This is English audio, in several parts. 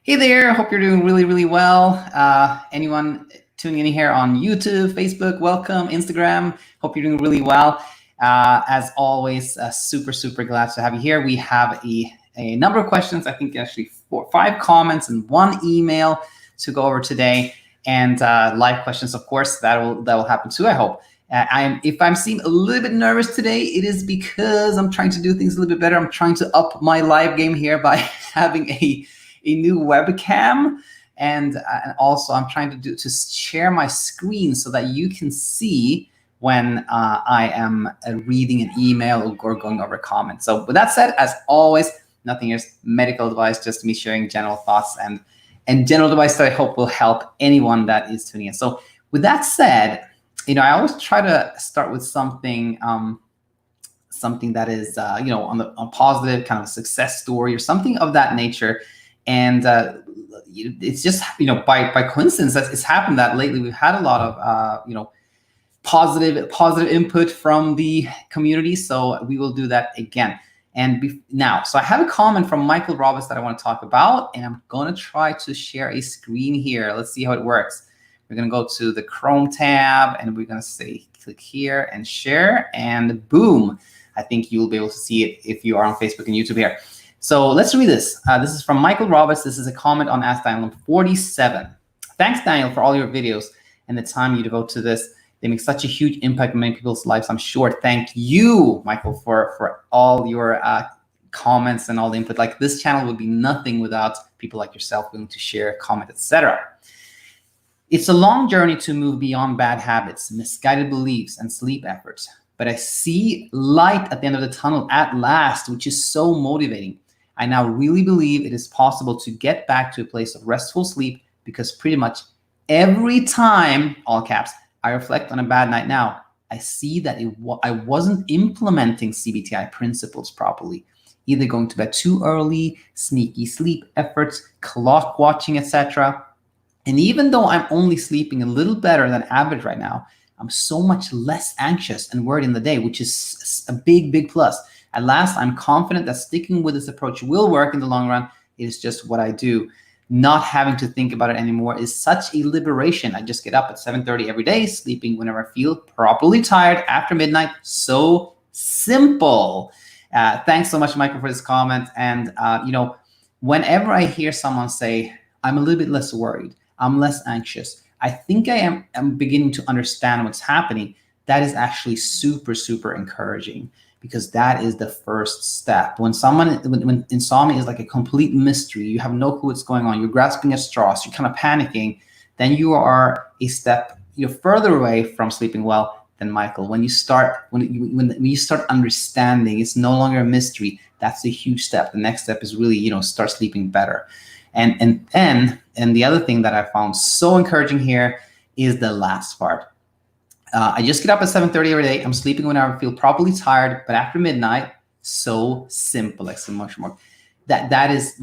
Hey there, hope you're doing really, really well. Anyone tuning in here on YouTube, Facebook, welcome, Instagram, hope you're doing really well. As always, super, super glad to have you here. We have a number of questions, I think actually 5 comments and 1 email to go over today, and live questions, of course, that will happen too, I hope. If I'm seem a little bit nervous today, it is because I'm trying to do things a little bit better. I'm trying to up my live game here by having a new webcam, and also I'm trying to share my screen so that you can see when I am reading an email or going over comments. So with that said, as always, nothing is medical advice, just me sharing general thoughts and general advice that I hope will help anyone that is tuning in. So with that said, I always try to start with something that is on a positive kind of a success story or something of that nature. And it's just, by coincidence that it's happened that lately we've had a lot of, positive input from the community. So we will do that again. And now, so I have a comment from Michael Roberts that I want to talk about, and I'm going to try to share a screen here. Let's see how it works. We're going to go to the Chrome tab, and we're going to say, click here and share, and boom. I think you'll be able to see it if you are on Facebook and YouTube here. So let's read this. This is from Michael Roberts. This is a comment on Ask Daniel 47. Thanks, Daniel, for all your videos and the time you devote to this. They make such a huge impact on many people's lives, I'm sure. Thank you, Michael, for all your comments and all the input. Like, this channel would be nothing without people like yourself willing to share, comment, etc. It's a long journey to move beyond bad habits, misguided beliefs, and sleep efforts. But I see light at the end of the tunnel at last, which is so motivating. I now really believe it is possible to get back to a place of restful sleep, because pretty much every time, all caps, I reflect on a bad night now, I see that I wasn't implementing CBTi principles properly, either going to bed too early, sneaky sleep efforts, clock watching, etc. And even though I'm only sleeping a little better than average right now, I'm so much less anxious and worried in the day, which is a big, big plus. At last, I'm confident that sticking with this approach will work in the long run. It is just what I do. Not having to think about it anymore is such a liberation. I just get up at 7:30 every day, sleeping whenever I feel properly tired after midnight. So simple. Thanks so much, Michael, for this comment. And, whenever I hear someone say, I'm a little bit less worried, I'm less anxious, I think I am beginning to understand what's happening. That is actually super, super encouraging, because that is the first step. When insomnia is like a complete mystery, you have no clue what's going on, you're grasping at straws, you're kind of panicking, then you are a step further away from sleeping well than Michael. When you start understanding, it's no longer a mystery. That's a huge step. The next step is really start sleeping better. And the other thing that I found so encouraging here is the last part. I just get up at 7:30 every day. I'm sleeping when I feel properly tired, but after midnight, so simple, exclamation mark. That is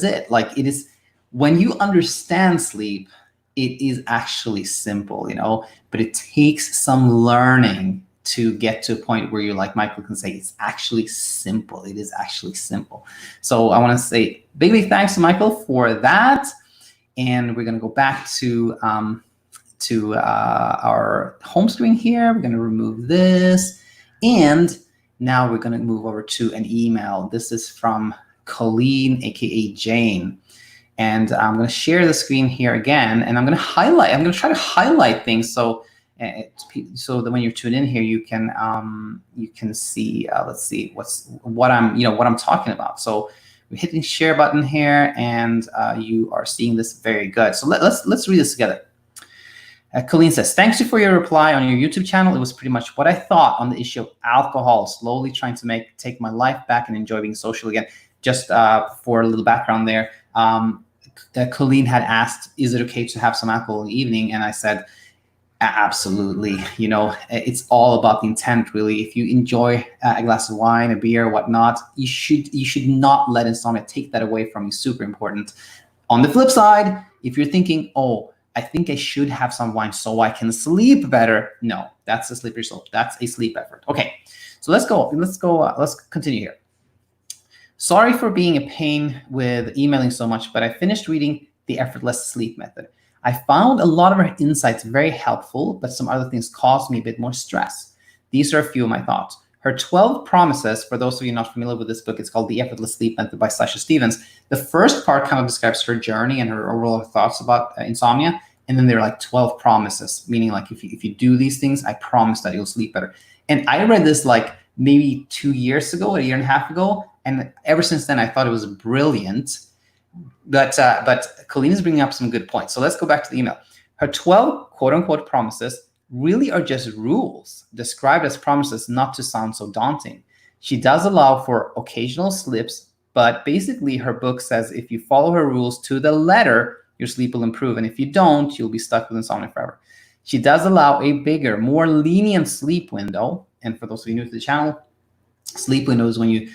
it. Like, it is, when you understand sleep, it is actually simple, but it takes some learning to get to a point where you're like Michael can say, it's actually simple. It is actually simple. So I want to say big thanks to Michael for that. And we're going to go back to our home screen here. We're going to remove this. And now we're going to move over to an email. This is from Colleen, aka Jane. And I'm going to share the screen here again. And I'm going to try to highlight things so that when you're tuned in here, you can see, let's see what I'm talking about. So we're hitting share button here, and you are seeing this very good. So let's read this together. Colleen says, thanks for your reply on your YouTube channel. It was pretty much what I thought on the issue of alcohol, slowly trying to take my life back and enjoy being social again. Just for a little background there, Colleen had asked, is it okay to have some alcohol in the evening? And I said, absolutely. It's all about the intent, really. If you enjoy a glass of wine, a beer, whatnot, you should not let insomnia take that away from you. Super important. On the flip side, if you're thinking, oh, I think I should have some wine so I can sleep better. No, that's a slippery slope. That's a sleep effort. Okay, so let's continue here. Sorry for being a pain with emailing so much, but I finished reading The Effortless Sleep Method. I found a lot of her insights very helpful, but some other things caused me a bit more stress. These are a few of my thoughts. Her 12 promises, for those of you not familiar with this book, it's called The Effortless Sleep Method by Sasha Stevens. The first part kind of describes her journey and her overall thoughts about insomnia. And then there are like 12 promises, meaning like if you do these things, I promise that you'll sleep better. And I read this like maybe 2 years ago, a year and a half ago. And ever since then, I thought it was brilliant. But Colleen is bringing up some good points. So let's go back to the email. Her 12 quote unquote promises really are just rules described as promises, not to sound so daunting. She does allow for occasional slips, but basically her book says if you follow her rules to the letter, your sleep will improve. And if you don't, you'll be stuck with insomnia forever. She does allow a bigger, more lenient sleep window. And for those of you new to the channel, sleep window is when you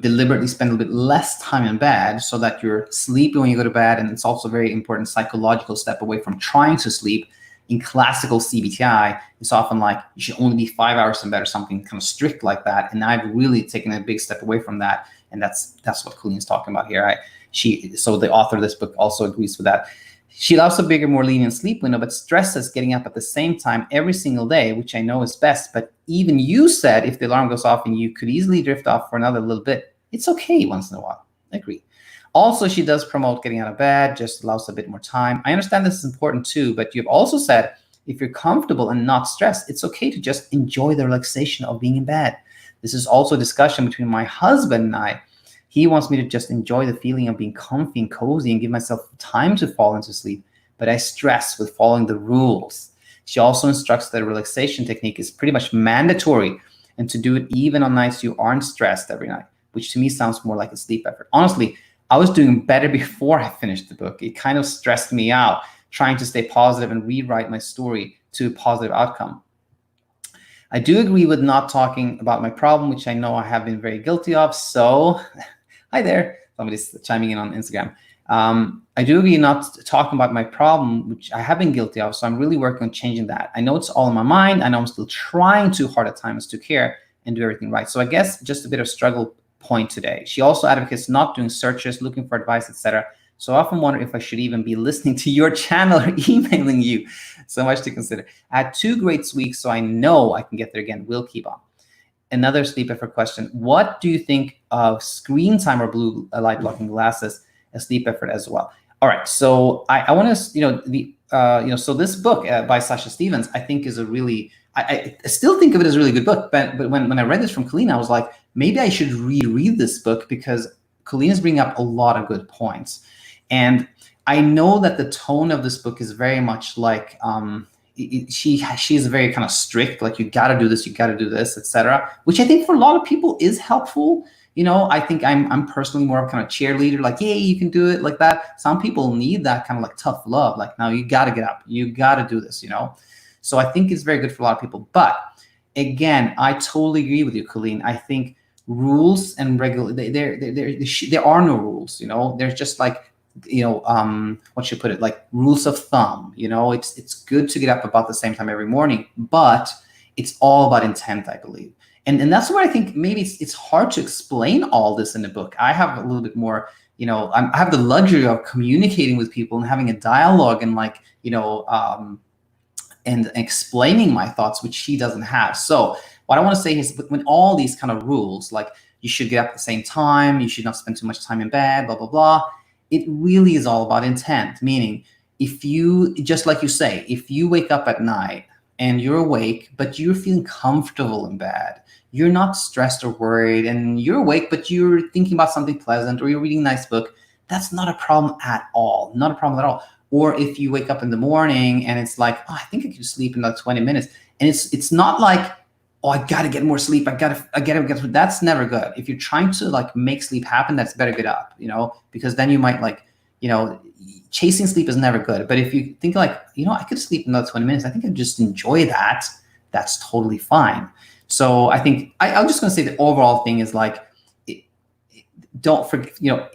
deliberately spend a little bit less time in bed so that you're sleepy when you go to bed. And it's also a very important psychological step away from trying to sleep. In classical CBTi, it's often like you should only be 5 hours in bed or something kind of strict like that. And I've really taken a big step away from that. And that's what Colleen is talking about here. So the author of this book also agrees with that. She allows a bigger, more lenient sleep window, but stresses getting up at the same time every single day, which I know is best. But even you said if the alarm goes off and you could easily drift off for another little bit, it's okay once in a while. I agree. Also, she does promote getting out of bed, just allows a bit more time. I understand this is important too, but you've also said if you're comfortable and not stressed, it's okay to just enjoy the relaxation of being in bed. This is also a discussion between my husband and I. He wants me to just enjoy the feeling of being comfy and cozy and give myself time to fall into sleep, but I stress with following the rules. She also instructs that a relaxation technique is pretty much mandatory and to do it even on nights you aren't stressed every night, which to me sounds more like a sleep effort. Honestly, I was doing better before I finished the book. It kind of stressed me out trying to stay positive and rewrite my story to a positive outcome. I do agree with not talking about my problem, which I know I have been very guilty of. So hi there, somebody's chiming in on Instagram. I do agree not talking about my problem, which I have been guilty of. So I'm really working on changing that. I know it's all in my mind. I know I'm still trying too hard at times to care and do everything right. So I guess just a bit of struggle point today. She also advocates not doing searches, looking for advice, etc. So I often wonder if I should even be listening to your channel or emailing you. So much to consider. I had 2 great weeks, so I know I can get there again. We'll keep on. Another sleep effort question. What do you think of screen time or blue light blocking glasses as sleep effort as well? All right. So I want to, so this book by Sasha Stevens, I think is a really, I still think of it as a really good book. But when I read this from Colleen, I was like, maybe I should reread this book because Colleen is bringing up a lot of good points. And I know that the tone of this book is very much like, she's very kind of strict, like you got to do this, etc. Which I think for a lot of people is helpful. You know, I think I'm personally more of kind of cheerleader, like, hey, you can do it like that. Some people need that kind of like tough love, like, no, you got to get up, you got to do this, you know? So I think it's very good for a lot of people. But again, I totally agree with you, Colleen. I think rules and there are no rules, you know? There's just like, you know, what should I put it, like rules of thumb, you know? It's good to get up about the same time every morning, but it's all about intent, I believe. And that's where I think maybe it's hard to explain all this in the book. I have a little bit more, you know, I have the luxury of communicating with people and having a dialogue and like, you know, and explaining my thoughts, which she doesn't have. So what I want to say is when all these kind of rules, like you should get up at the same time, you should not spend too much time in bed, blah, blah, blah. It really is all about intent, meaning if you, just like you say, if you wake up at night and you're awake, but you're feeling comfortable in bed, you're not stressed or worried, and you're awake, but you're thinking about something pleasant or you're reading a nice book, that's not a problem at all. Not a problem at all. Or if you wake up in the morning and it's like, oh, I think I could sleep in about 20 minutes. And it's not like, oh, I got to get more sleep. I got to, that's never good. If you're trying to like make sleep happen, that's better get up, you know, because then you might like, you know, chasing sleep is never good. But if you think like, you know, I could sleep in about 20 minutes, I think I'd just enjoy that. That's totally fine. So I think I'm just going to say the overall thing is like, don't forget, you know,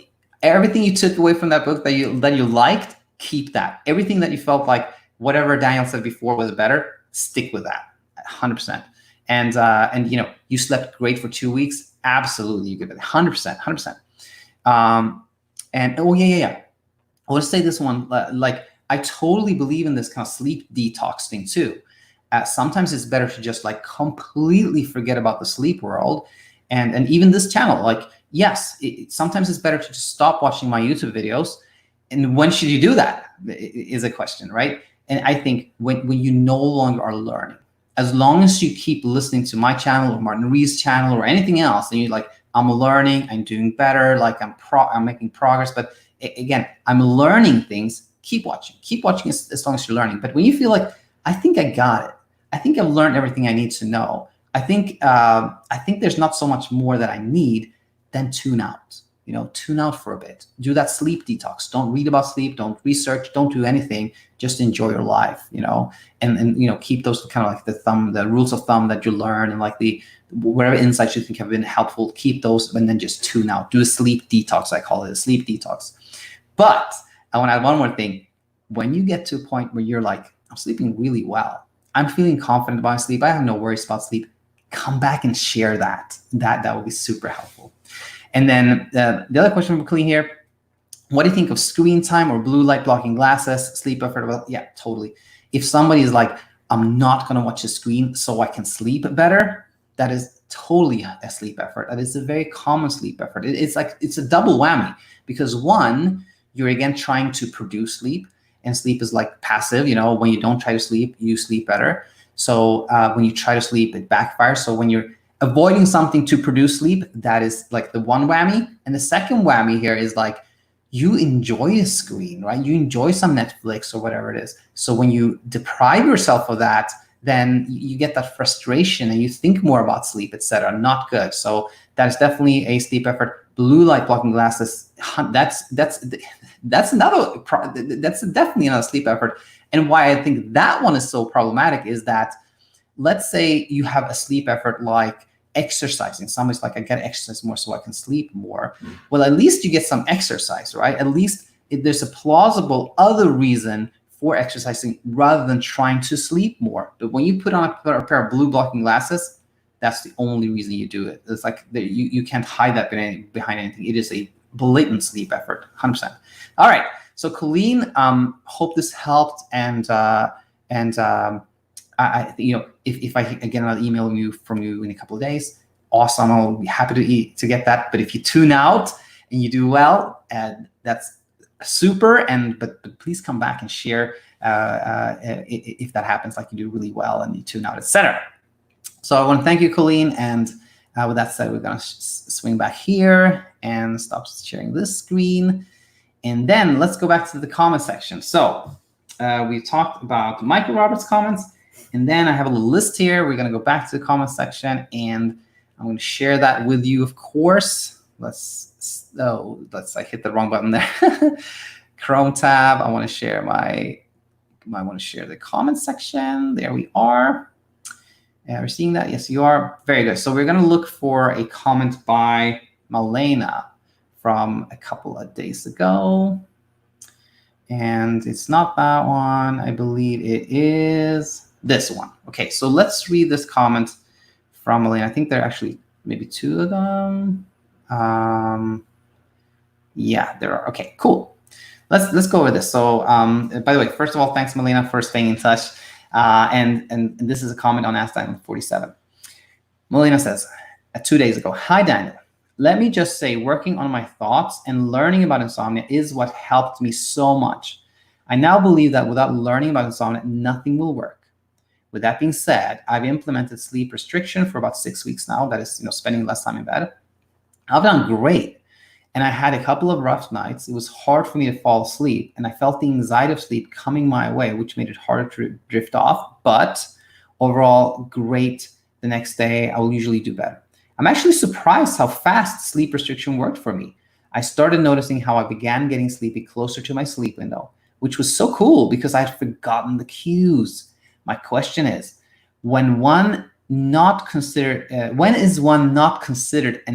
everything you took away from that book that you liked, keep that. Everything that you felt like whatever Daniel said before was better, stick with that 100%. And you know, you slept great for 2 weeks. Absolutely. You get it 100%. And oh yeah. I want to say this one, like I totally believe in this kind of sleep detox thing too. Sometimes it's better to just like completely forget about the sleep world, and even this channel. Like, yes, sometimes it's better to just stop watching my YouTube videos. And when should you do that is a question, right? And I think when you no longer are learning, as long as you keep listening to my channel or Martin Reed's channel or anything else, and you're like, I'm learning, I'm doing better, like I'm making progress, but again, I'm learning things, keep watching as long as you're learning. But when you feel like, I think I got it, I think I've learned everything I need to know, I think there's not so much more that I need, then tune out. Tune out for a bit. Do that sleep detox. Don't read about sleep. Don't research. Don't do anything. Just enjoy your life. And keep those kind of like the rules of thumb that you learn, and like the whatever insights you think have been helpful. Keep those, and then just tune out. Do a sleep detox. I call it a sleep detox. But I want to add one more thing. When you get to a point where you're like, I'm sleeping really well, I'm feeling confident about sleep, I have no worries about sleep, come back and share that. That would be super helpful. And then the other question from Colleen here, what do you think of screen time or blue light blocking glasses, sleep effort? Well, yeah, totally. If somebody is like, I'm not going to watch the screen so I can sleep better, that is totally a sleep effort. That is a very common sleep effort. It's a double whammy, because one, you're again trying to produce sleep, and sleep is like passive. When you don't try to sleep, you sleep better. So when you try to sleep, it backfires. So when you're avoiding something to produce sleep, that is like the one whammy. And the second whammy here is like, you enjoy a screen, right? You enjoy some Netflix or whatever it is. So when you deprive yourself of that, then you get that frustration and you think more about sleep, etc. Not good. So that is definitely a sleep effort. Blue light blocking glasses, that's definitely another sleep effort. And why I think that one is so problematic is that, let's say you have a sleep effort like exercising. Somebody's like, I gotta exercise more so I can sleep more. Well, at least you get some exercise, right? At least there's a plausible other reason for exercising rather than trying to sleep more. But when you put on a pair of blue blocking glasses, that's the only reason you do it. It's like you can't hide that behind anything. It is a blatant sleep effort, 100%. All right, so Colleen, hope this helped, and if I get another email from you in a couple of days, awesome. I'll be happy to get that. But if you tune out and you do well, that's super. But please come back and share if that happens, like you do really well and you tune out, etc. So I want to thank you, Colleen. And with that said, we're going to swing back here and stop sharing this screen. And then let's go back to the comment section. So we talked about Michael Roberts' comments. And then I have a little list here. We're going to go back to the comment section, and I'm going to share that with you, of course. I hit the wrong button there. Chrome tab. I want to share the comment section. There we are. We're seeing that? Yes, you are. Very good. So we're going to look for a comment by Malena from a couple of days ago. And it's not that one. I believe it is this one. Okay, so let's read this comment from Malena. I think there are actually maybe two of them. Yeah, there are. Okay, cool. Let's go with this. So by the way, first of all, thanks, Malena, for staying in touch. And this is a comment on Ask Daniel 47. Malena says, 2 days ago, hi, Daniel. Let me just say, working on my thoughts and learning about insomnia is what helped me so much. I now believe that without learning about insomnia, nothing will work. With that being said, I've implemented sleep restriction for about 6 weeks now. That is, spending less time in bed. I've done great. And I had a couple of rough nights. It was hard for me to fall asleep, and I felt the anxiety of sleep coming my way, which made it harder to drift off. But overall, great. The next day, I will usually do better. I'm actually surprised how fast sleep restriction worked for me. I started noticing how I began getting sleepy closer to my sleep window, which was so cool because I had forgotten the cues. My question is, when is one not considered an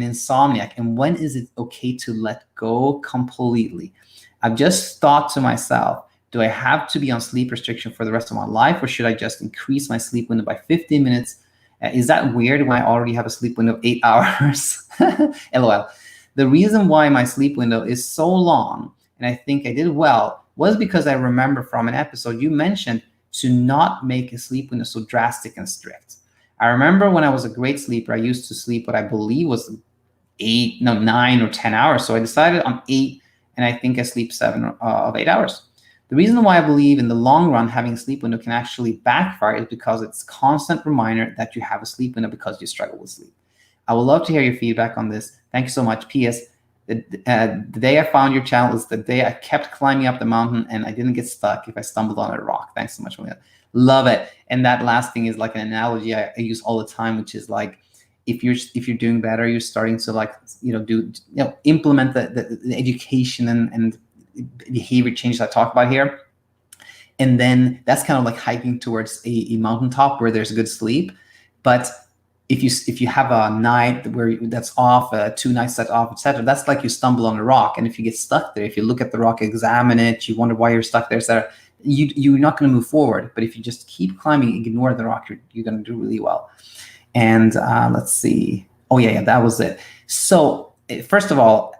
insomniac, and when is it okay to let go completely? I've just thought to myself, do I have to be on sleep restriction for the rest of my life, or should I just increase my sleep window by 15 minutes? Is that weird when I already have a sleep window of 8 hours? LOL. The reason why my sleep window is so long, and I think I did well, was because I remember from an episode you mentioned to not make a sleep window so drastic and strict. I remember when I was a great sleeper, I used to sleep what I believe was 9 or 10 hours. So I decided on 8, and I think I sleep 7 of 8 hours. The reason why I believe in the long run having a sleep window can actually backfire is because it's a constant reminder that you have a sleep window because you struggle with sleep. I would love to hear your feedback on this. Thank you so much. P.S. The day I found your channel is the day I kept climbing up the mountain and I didn't get stuck if I stumbled on a rock. Thanks so much, Malena. Love it. And that last thing is like an analogy I use all the time, which is like, if you're doing better, you're starting to like, implement the education and behavior change that I talk about here. And then that's kind of like hiking towards a mountaintop where there's good sleep. But if you have a night where that's off, 2 nights that's off, etc., that's like you stumble on a rock. And if you get stuck there, if you look at the rock, examine it, you wonder why you're stuck there, etc., you're not going to move forward. But if you just keep climbing, ignore the rock, you're going to do really well. And let's see. Oh yeah, that was it. So first of all,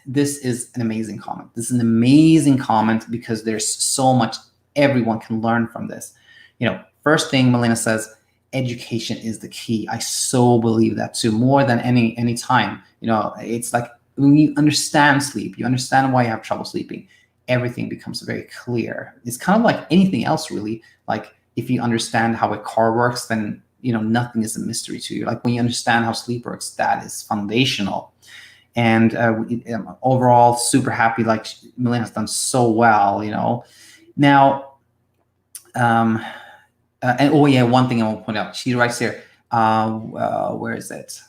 this is an amazing comment. This is an amazing comment because there's so much everyone can learn from this. First thing Malena says, education is the key. I so believe that too, more than any time. It's like when you understand sleep, you understand why you have trouble sleeping, everything becomes very clear. It's kind of like anything else, really. Like if you understand how a car works, then nothing is a mystery to you. Like when you understand how sleep works, that is foundational. And overall, super happy. Like Malena has done so well. Now. And oh yeah, one thing I want to point out. She writes here. Where is it?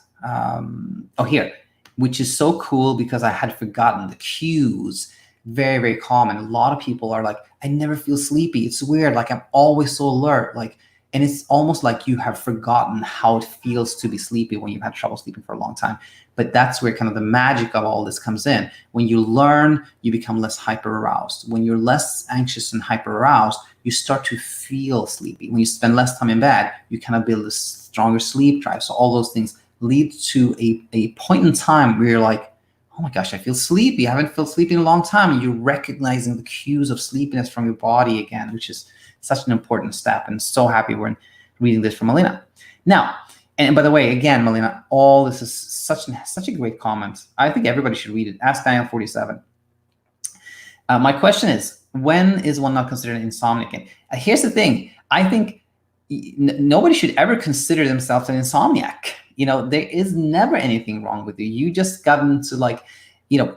Here, which is so cool because I had forgotten the cues. Very, very common. A lot of people are like, I never feel sleepy. It's weird. Like I'm always so alert. And it's almost like you have forgotten how it feels to be sleepy when you've had trouble sleeping for a long time. But that's where kind of the magic of all this comes in. When you learn, you become less hyper-aroused. When you're less anxious and hyper-aroused, you start to feel sleepy. When you spend less time in bed, you kind of build a stronger sleep drive. So all those things lead to a point in time where you're like, oh my gosh, I feel sleepy. I haven't felt sleepy in a long time. And you're recognizing the cues of sleepiness from your body again, which is such an important step. And so happy we're reading this from Malena. Now, and by the way, again, Malena, all this is such a great comment. I think everybody should read it. Ask Daniel 47. My question is, when is one not considered an insomniac? Here's the thing. I think nobody should ever consider themselves an insomniac. There is never anything wrong with you. You just got into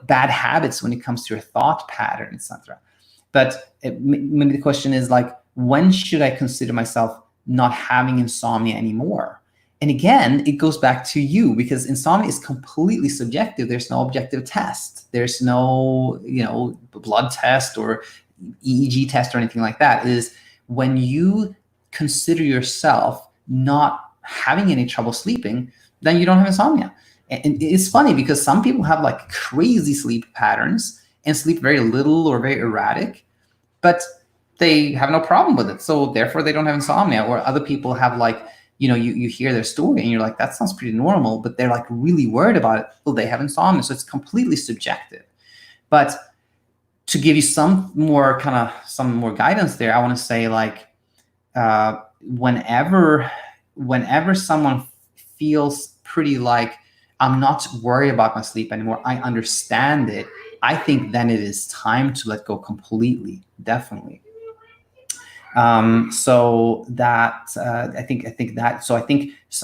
bad habits when it comes to your thought pattern, etc. But maybe the question is like, when should I consider myself not having insomnia anymore? And again, it goes back to you, because insomnia is completely subjective. There's no objective test. There's no, blood test or EEG test or anything like that. It is when you consider yourself not having any trouble sleeping, then you don't have insomnia. And it's funny because some people have like crazy sleep patterns and sleep very little or very erratic, but they have no problem with it. So therefore they don't have insomnia. Or other people have like, you hear their story and you're like, that sounds pretty normal, but they're like really worried about it. Well, they have insomnia. So it's completely subjective. But to give you some more guidance there, I want to say like, whenever someone feels pretty like, I'm not worried about my sleep anymore, I understand it, I think then it is time to let go completely, definitely. So that I think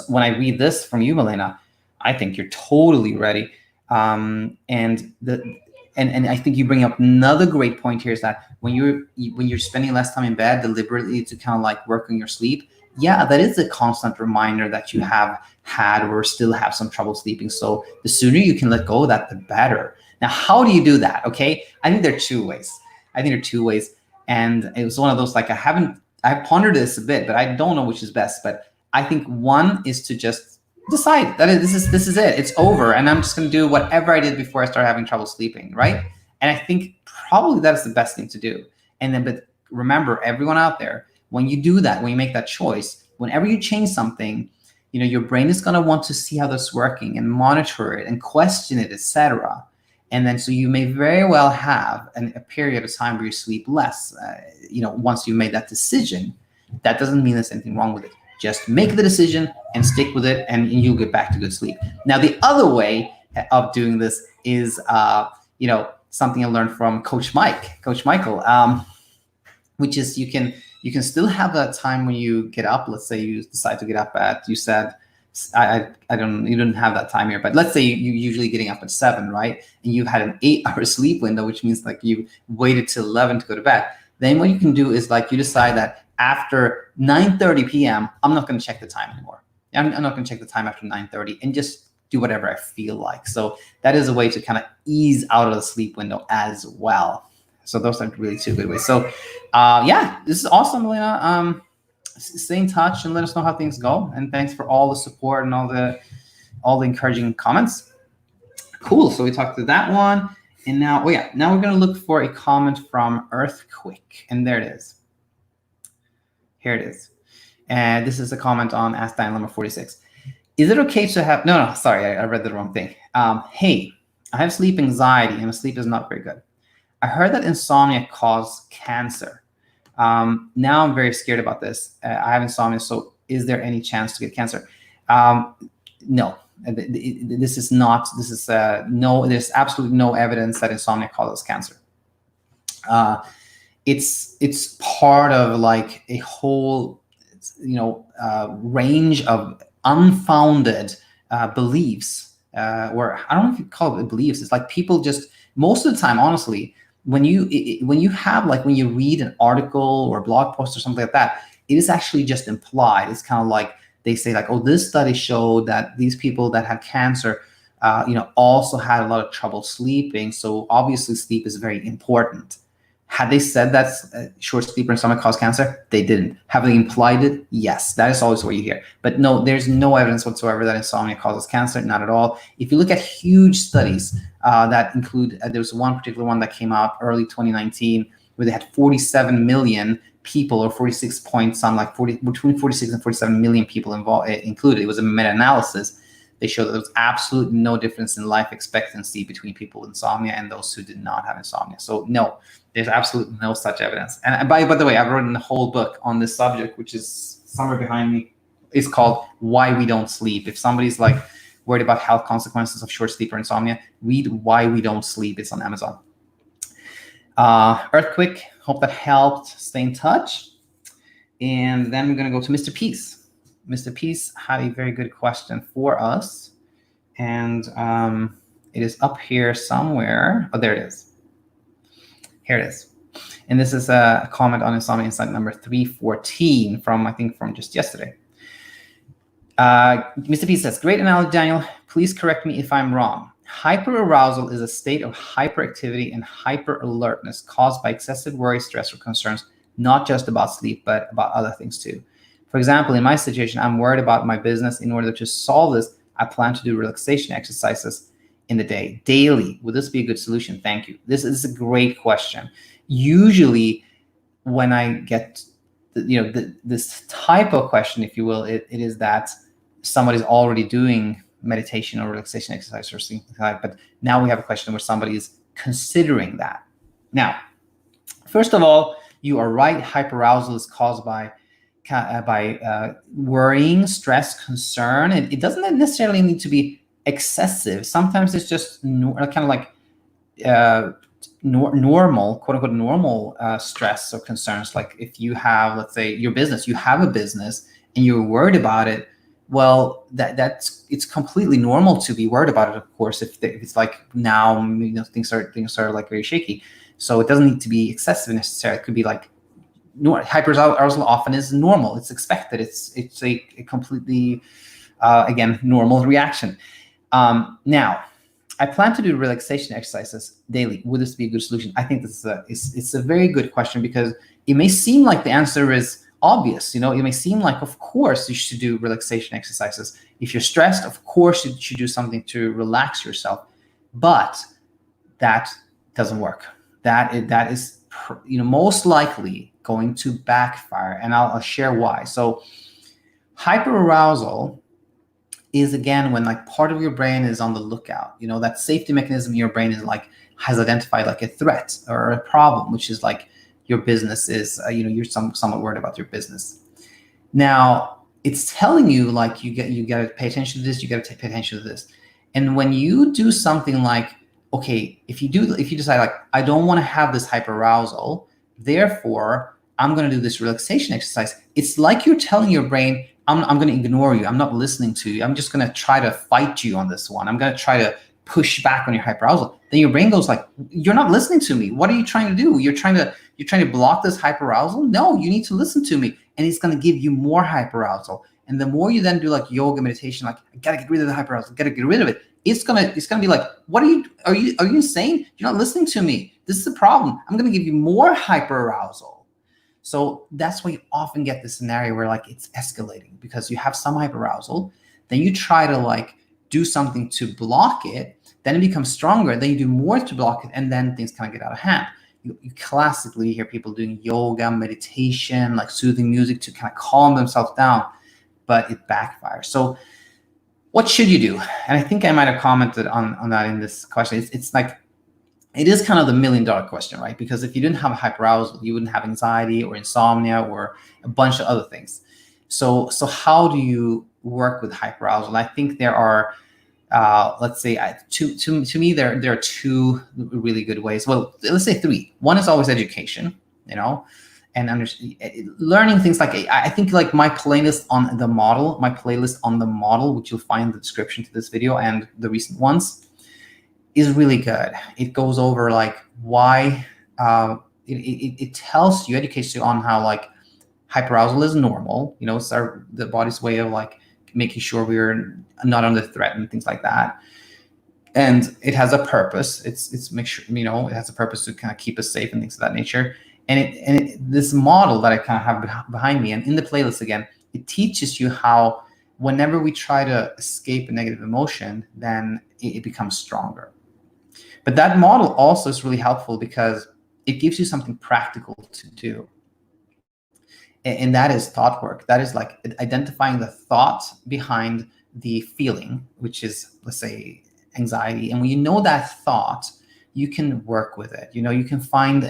when I read this from you, Malena, I think you're totally ready. And I think you bring up another great point here is that when you're spending less time in bed deliberately to kind of like work on your sleep, yeah, that is a constant reminder that you have had or still have some trouble sleeping. So the sooner you can let go of that, the better. Now, how do you do that? Okay, I think there are two ways. And it was one of those, like, I've pondered this a bit, but I don't know which is best. But I think one is to just decide that this is it. It's over. And I'm just going to do whatever I did before I started having trouble sleeping, right? And I think probably that is the best thing to do. And then, but remember, everyone out there, when you do that, when you make that choice, whenever you change something, your brain is going to want to see how that's working and monitor it and question it, etc. And then so you may very well have a period of time where you sleep less, once you made that decision. That doesn't mean there's anything wrong with it. Just make the decision and stick with it, and you'll get back to good sleep. Now, the other way of doing this is, something I learned from Coach Michael, which is you can still have that time when you get up. Let's say you decide to get up at, you said, you don't have that time here, but let's say you usually getting up at 7, right? And you've had an 8-hour sleep window, which means like you waited till 11 to go to bed. Then what you can do is like you decide that after 9:30 p.m., I'm not going to check the time anymore. I'm not going to check the time after 9:30 and just do whatever I feel like. So that is a way to kind of ease out of the sleep window as well. So those are really 2 good ways. So this is awesome, Malena. Stay in touch and let us know how things go. And thanks for all the support and all the encouraging comments. Cool. So we talked to that one. And now we're going to look for a comment from Earthquake. And there it is. Here it is. And this is a comment on Ask Diane number 46. Is it okay to have, no, sorry, I read the wrong thing. Hey, I have sleep anxiety and my sleep is not very good. I heard that insomnia causes cancer. Now I'm very scared about this. I have insomnia, so is there any chance to get cancer? No, there's absolutely no evidence that insomnia causes cancer. It's part of like a whole, range of unfounded beliefs, or I don't know if you call it beliefs. It's like people just, most of the time, honestly, when you read an article or a blog post or something like that, it is actually just implied. It's kind of like they say like, oh, this study showed that these people that had cancer, also had a lot of trouble sleeping. So obviously sleep is very important. Had they said that short sleep or insomnia cause cancer? They didn't. Have they implied it? Yes, that is always what you hear. But no, there's no evidence whatsoever that insomnia causes cancer, not at all. If you look at huge studies that include, there was one particular one that came out early 2019 where they had 47 million people, or 46 point some, like between 46 and 47 million people included. It was a meta-analysis. They showed that there was absolutely no difference in life expectancy between people with insomnia and those who did not have insomnia. So no, there's absolutely no such evidence. And by the way, I've written a whole book on this subject, which is somewhere behind me. It's called Why We Don't Sleep. If somebody's like worried about health consequences of short sleep or insomnia, read Why We Don't Sleep. It's on Amazon. Earthquake, hope that helped. Stay in touch. And then we're going to go to Mr. Peace. Mr. Peace had a very good question for us. And it is up here somewhere. Oh, there it is. Here it is. And this is a comment on Insomnia Insight number 314 from just yesterday. Mr. P says, great analogy, Daniel. Please correct me if I'm wrong. Hyperarousal is a state of hyperactivity and hyper-alertness caused by excessive worry, stress, or concerns, not just about sleep, but about other things too. For example, in my situation, I'm worried about my business. In order to solve this, I plan to do relaxation exercises in the day, daily. Would this be a good solution? Thank you. This is a great question. Usually when I get, this type of question, if you will, it is that somebody's already doing meditation or relaxation exercise or something like that. But now we have a question where somebody is considering that. Now, first of all, you are right. Hyperarousal is caused by worrying, stress, concern. It doesn't necessarily need to be excessive. Sometimes it's just kind of like normal, quote unquote, normal stress or concerns. Like if you have, let's say, you have a business and you're worried about it. Well, it's completely normal to be worried about it. Of course, if it's like now, things are like very shaky. So it doesn't need to be excessive necessarily. It could be like hyperarousal often is normal. It's expected. It's a completely again normal reaction. Now, I plan to do relaxation exercises daily. Would this be a good solution? I think this is a very good question, because it may seem like the answer is obvious. It may seem like, of course, you should do relaxation exercises. If you're stressed, of course, you should do something to relax yourself. But that doesn't work. That is most likely going to backfire, and I'll share why. So hyperarousal is, again, when like part of your brain is on the lookout. You know, that safety mechanism in your brain is like, has identified like a threat or a problem, which is like your business is, you're somewhat worried about your business. Now it's telling you like, you got to pay attention to this, you got to pay attention to this. And when you do something like, okay, if you decide like, I don't want to have this hyperarousal, therefore I'm going to do this relaxation exercise, it's like you're telling your brain, I'm going to ignore you, I'm not listening to you, I'm just going to try to fight you on this one, I'm going to try to push back on your hyperarousal. Then your brain goes like, you're not listening to me, what are you trying to do? You're trying to block this hyperarousal? No, you need to listen to me. And it's going to give you more hyperarousal. And the more you then do like yoga, meditation, like, I got to get rid of the hyperarousal, got to get rid of it, it's gonna be like, what are you insane? You're not listening to me. This is the problem. I'm gonna give you more hyperarousal. So that's why you often get this scenario where like it's escalating, because you have some hyperarousal, then you try to like do something to block it, then it becomes stronger, then you do more to block it, and then things kind of get out of hand. You classically hear people doing yoga, meditation, like soothing music to kind of calm themselves down, but it backfires. So what should you do? And I think I might have commented on that in this question. It's like, it is kind of the $1 million question, right? Because if you didn't have hyperarousal, you wouldn't have anxiety or insomnia or a bunch of other things. So how do you work with hyperarousal? I think there are, let's say, to me, there are two really good ways. Well, let's say three. One is always education, and learning things like, I think like my playlist on the model, which you'll find in the description to this video and the recent ones, is really good. It goes over like why, it tells you, educates you on how like hyperarousal is normal. It's the body's way of like making sure we're not under threat and things like that. And it has a purpose. It's make sure, it has a purpose to kind of keep us safe and things of that nature. And this model that I kind of have behind me, and in the playlist again, it teaches you how whenever we try to escape a negative emotion, then it becomes stronger. But that model also is really helpful because it gives you something practical to do. And that is thought work. That is like identifying the thought behind the feeling, which is, let's say, anxiety. And when you know that thought, you can work with it. You can find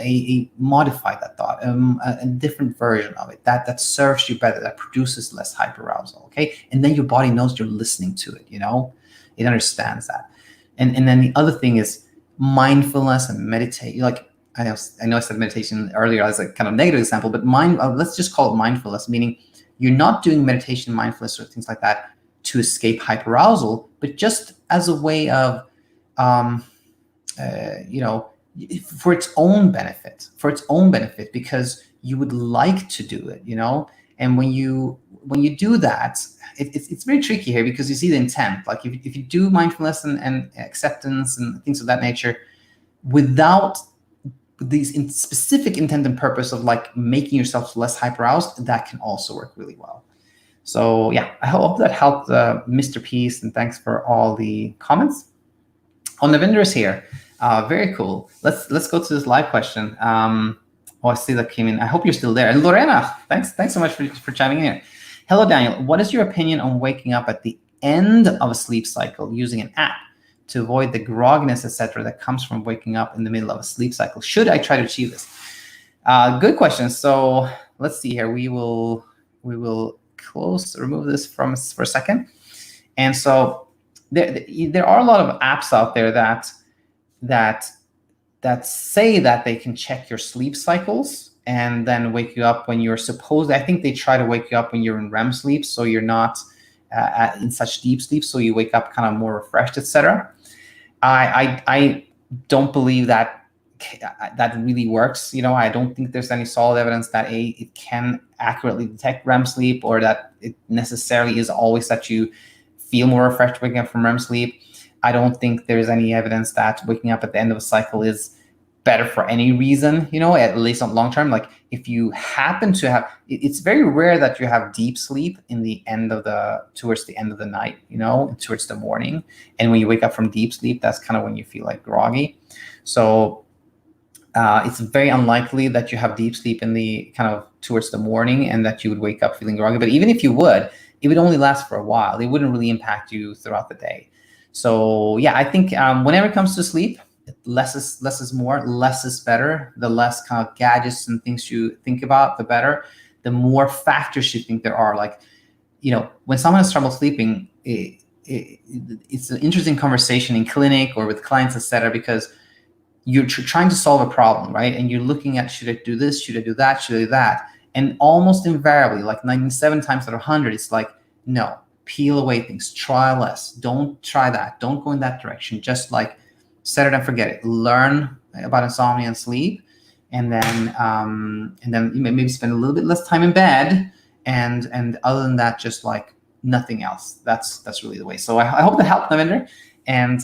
modify that thought, a different version of it that serves you better, that produces less hyperarousal. Okay, and then your body knows you're listening to it. It understands that. And then the other thing is mindfulness and meditate. Like I know I said meditation earlier as a kind of negative example, but let's just call it mindfulness, meaning you're not doing meditation, mindfulness, or things like that to escape hyperarousal, but just as a way of for its own benefit, because you would like to do it, and when you do that, it's very tricky here, because you see the intent. Like if you do mindfulness and acceptance and things of that nature without these specific intent and purpose of like making yourself less hyperaroused, that can also work really well. So yeah, I hope that helped, Mr. Peace, and thanks for all the comments. On the vendors here, very cool. Let's go to this live question. I see that came in. I hope you're still there. And Lorena, thanks so much for chiming in here. Hello, Daniel. What is your opinion on waking up at the end of a sleep cycle using an app to avoid the grogginess, etc., that comes from waking up in the middle of a sleep cycle? Should I try to achieve this? Good question. So let's see here. We will remove this for a second. And so there are a lot of apps out there that say that they can check your sleep cycles and then wake you up when you're supposed. I think they try to wake you up when you're in REM sleep, so you're not in such deep sleep, so you wake up kind of more refreshed, etc. I don't believe that really works. I don't think there's any solid evidence that it can accurately detect REM sleep, or that it necessarily is always that you feel more refreshed waking up from REM sleep. I don't think there's any evidence that waking up at the end of a cycle is better for any reason, at least on long term. Like if you happen to have, it's very rare that you have deep sleep towards the end of the night, towards the morning. And when you wake up from deep sleep, that's kind of when you feel like groggy. So it's very unlikely that you have deep sleep in the kind of towards the morning and that you would wake up feeling groggy. But even if you would, it would only last for a while. It wouldn't really impact you throughout the day. So yeah, I think whenever it comes to sleep, less is more, less is better. The less kind of gadgets and things you think about, the better. The more factors you think there are. Like, when someone has trouble sleeping, it's an interesting conversation in clinic or with clients, etc., because you're trying to solve a problem, right? And you're looking at, should I do this? Should I do that? Should I do that? And almost invariably, like 97 times out of 100, it's like, no, peel away things, try less. Don't try that. Don't go in that direction. Just like set it and forget it. Learn about insomnia and sleep, and then maybe spend a little bit less time in bed. And other than that, just like nothing else. That's really the way. So I hope that helped, Navinder. And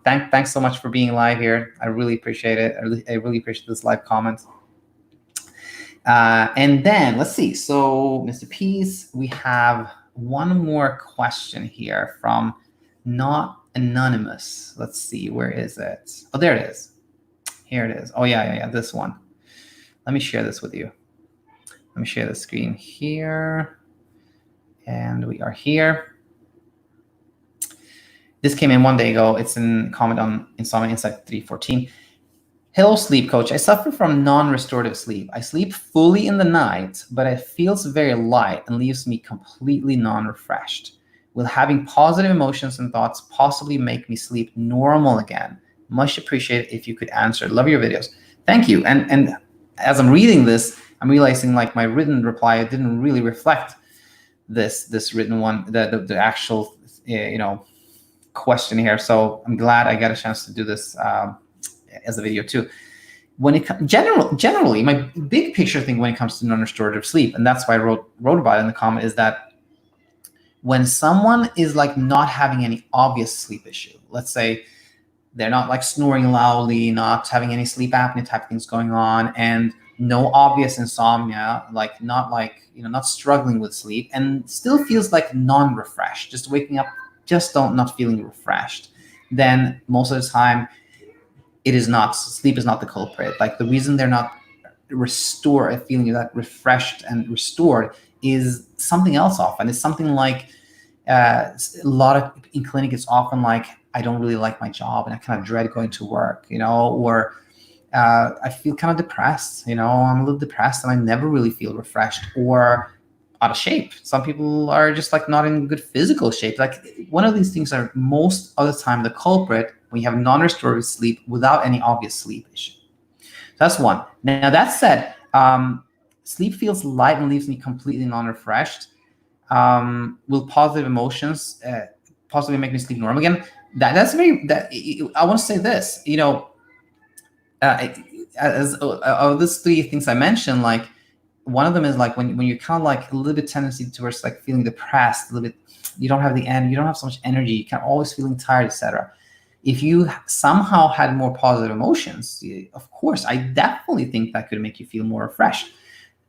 thanks so much for being live here. I really appreciate it. I really appreciate this live comment. And then let's see. So Mr. Peace, we have one more question here from NotAnonymous. Let's see, where is it? Oh, there it is. Here it is. Oh yeah, this one. Let me share this with you. Let me share the screen here. And we are here. This came in one day ago. It's a comment on Insomnia Insight 314. Hello, sleep coach. I suffer from non-restorative sleep. I sleep fully in the night, but it feels very light and leaves me completely non-refreshed. Will having positive emotions and thoughts possibly make me sleep normal again? Much appreciated if you could answer. Love your videos. Thank you. And as I'm reading this, I'm realizing like my written reply didn't really reflect this written one, the actual question here. So I'm glad I got a chance to do this as a video too. When it generally, my big picture thing when it comes to non-restorative sleep, and that's why I wrote about it in the comment, is that when someone is like not having any obvious sleep issue, let's say they're not like snoring loudly, not having any sleep apnea type things going on, and no obvious insomnia, like not struggling with sleep, and still feels like non-refreshed, just waking up, not feeling refreshed, then most of the time sleep is not the culprit. Like the reason they're not feeling that refreshed and restored is something else often. It's something like a lot of in clinic, it's often like, I don't really like my job and I kind of dread going to work, or I feel kind of depressed, I'm a little depressed and I never really feel refreshed or out of shape. Some people are just like not in good physical shape. Like one of these things are most of the time the culprit when you have non-restorative sleep without any obvious sleep issue. That's one. Now that said, sleep feels light and leaves me completely non-refreshed. Will positive emotions possibly make me sleep normal again? I want to say this, of these three things I mentioned, like one of them is like when you're kind of like a little bit tendency towards like feeling depressed, a little bit, you don't have so much energy, you kind of always feeling tired, etc. If you somehow had more positive emotions, of course, I definitely think that could make you feel more refreshed.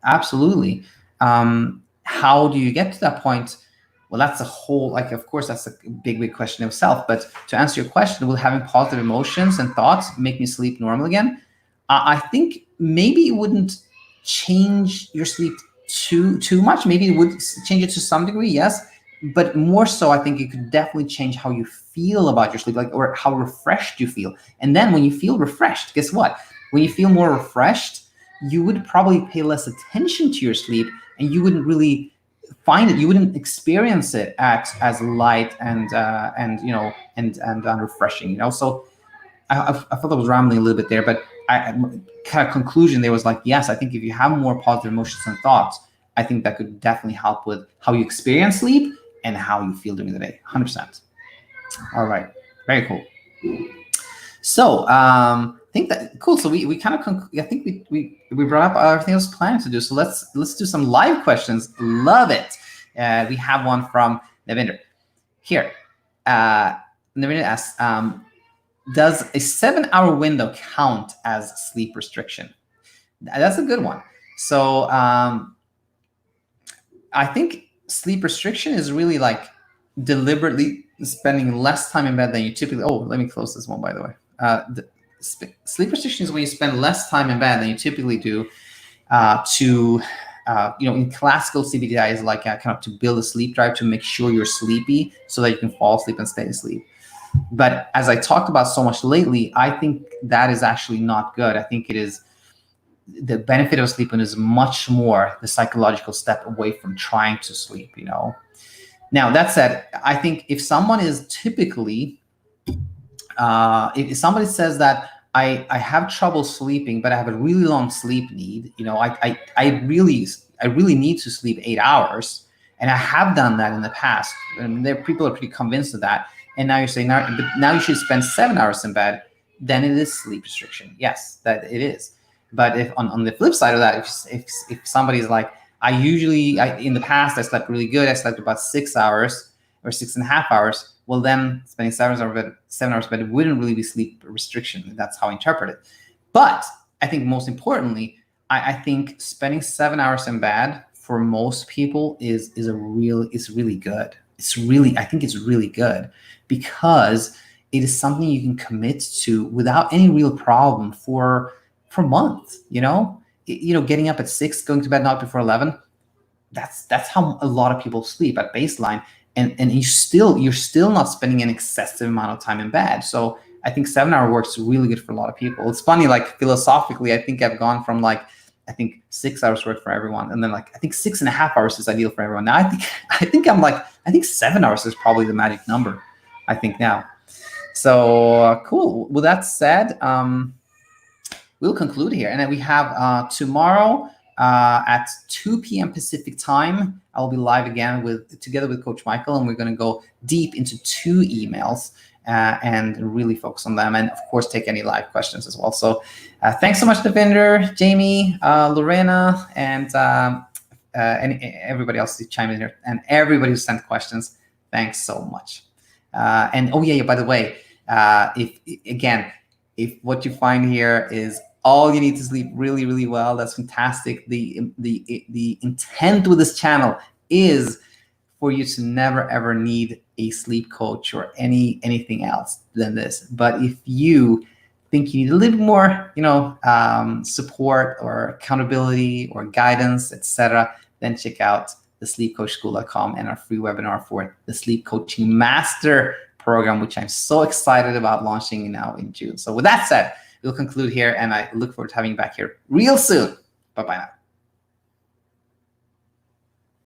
Absolutely. How do you get to that point? Well, that's a whole, of course, that's a big question of self. But to answer your question, will having positive emotions and thoughts make me sleep normal again? I think maybe it wouldn't change your sleep too much. Maybe it would change it to some degree, yes. But more so, I think it could definitely change how you feel about your sleep, or how refreshed you feel. And then when you feel refreshed, guess what? When you feel more refreshed, you would probably pay less attention to your sleep, and you wouldn't really find it. You wouldn't experience it as light and refreshing. So I thought I was rambling a little bit there, but kind of conclusion there was like, yes, I think if you have more positive emotions and thoughts, I think that could definitely help with how you experience sleep and how you feel during the day. 100%. All right, very cool. So I think that cool. So we kind of I think we brought up everything I was planning to do. So let's do some live questions. Love it. We have one from Navinder here. Navinder asks, does a 7-hour window count as sleep restriction? That's a good one. So I think sleep restriction is really like deliberately spending less time in bed than you typically. Oh, let me close this one, by the way. Sleep restriction is when you spend less time in bed than you typically do to in classical CBTi is like kind of to build a sleep drive to make sure you're sleepy so that you can fall asleep and stay asleep. But as I talked about so much lately, I think that is actually not good. I think it is the benefit of sleeping is much more the psychological step away from trying to sleep, Now, that said, I think if someone is typically, if somebody says that I have trouble sleeping, but I have a really long sleep need, I really need to sleep 8 hours, and I have done that in the past, and people are pretty convinced of that. And now you're saying, now you should spend 7 hours in bed, then it is sleep restriction. Yes, that it is. But if on the flip side of that, if somebody's like, in the past, I slept really good. I slept about 6 hours or 6.5 hours. Well, then spending 7 hours in bed wouldn't really be sleep restriction. That's how I interpret it. But I think most importantly, I think spending 7 hours in bed for most people is really good. I think it's really good because it is something you can commit to without any real problem for months. Getting up at 6, going to bed not before 11. That's how a lot of people sleep at baseline, and you're still not spending an excessive amount of time in bed. So I think 7 hour works really good for a lot of people. It's funny, like philosophically, I think I've gone from I think 6 hours work for everyone, and then I think 6.5 hours is ideal for everyone. Now I think 7 hours is probably the magic number, I think now. So cool. With that said, we'll conclude here, and then we have tomorrow at 2 p.m. Pacific time. I'll be live again together with Coach Michael, and we're going to go deep into 2 emails and really focus on them, and of course take any live questions as well. So thanks so much, Devinder, Jamie, Lorena, and everybody else who chimed in here, and everybody who sent questions. Thanks so much. And by the way, if what you find here is all you need to sleep really, really well, that's fantastic. The intent with this channel is for you to never ever need a sleep coach or anything else than this. But if you think you need a little more, support or accountability or guidance, etc., then check out thesleepcoachschool.com and our free webinar for the Sleep Coaching Master program, which I'm so excited about launching now in June. So with that said, we'll conclude here, and I look forward to having you back here real soon. Bye-bye now.